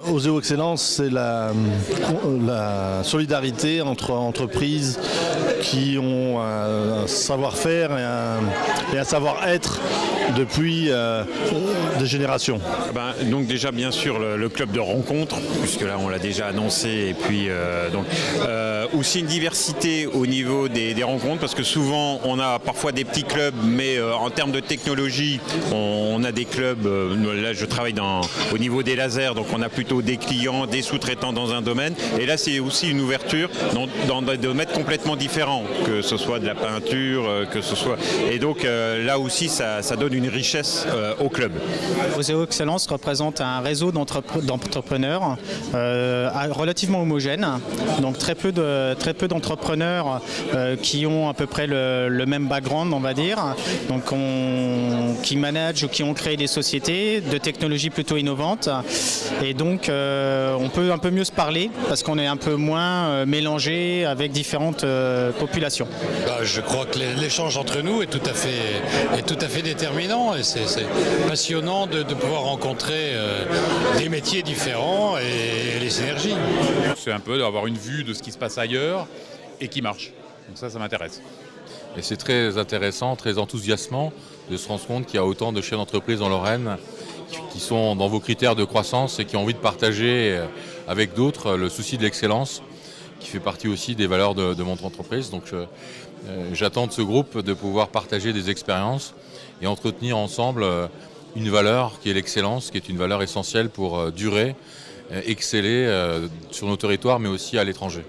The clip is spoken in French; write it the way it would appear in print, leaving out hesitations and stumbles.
Oseo Excellence, c'est la solidarité entre entreprises qui ont un savoir-faire et un savoir-être depuis des générations. Donc déjà bien sûr le club de rencontre, puisque là on l'a déjà annoncé, et puis aussi une diversité au niveau des rencontres, parce que souvent on a parfois des petits clubs, mais en termes de technologie, on a des clubs, là je travaille au niveau des lasers, donc on a plutôt des clients, des sous-traitants dans un domaine, et là c'est aussi une ouverture dans des domaines complètement différents, que ce soit de la peinture, que ce soit... Et donc là aussi ça donne une richesse au club. Oseo Excellence représente un réseau d'entrepreneurs relativement homogène, donc très peu d'entrepreneurs qui ont à peu près le même background, on va dire, donc qui managent ou qui ont créé des sociétés de technologies plutôt innovantes, et donc on peut un peu mieux se parler parce qu'on est un peu moins mélangé avec différentes populations. Je crois que l'échange entre nous est tout à fait déterminant, et c'est passionnant de pouvoir rencontrer des métiers différents et les synergies. C'est un peu d'avoir une vue de ce qui se passe ailleurs et qui marche. Donc ça m'intéresse. Et c'est très intéressant, très enthousiasmant de se rendre compte qu'il y a autant de chefs d'entreprise en Lorraine qui sont dans vos critères de croissance et qui ont envie de partager avec d'autres le souci de l'excellence, qui fait partie aussi des valeurs de mon entreprise. Donc j'attends de ce groupe de pouvoir partager des expériences et entretenir ensemble une valeur qui est l'excellence, qui est une valeur essentielle pour durer, exceller sur nos territoires, mais aussi à l'étranger.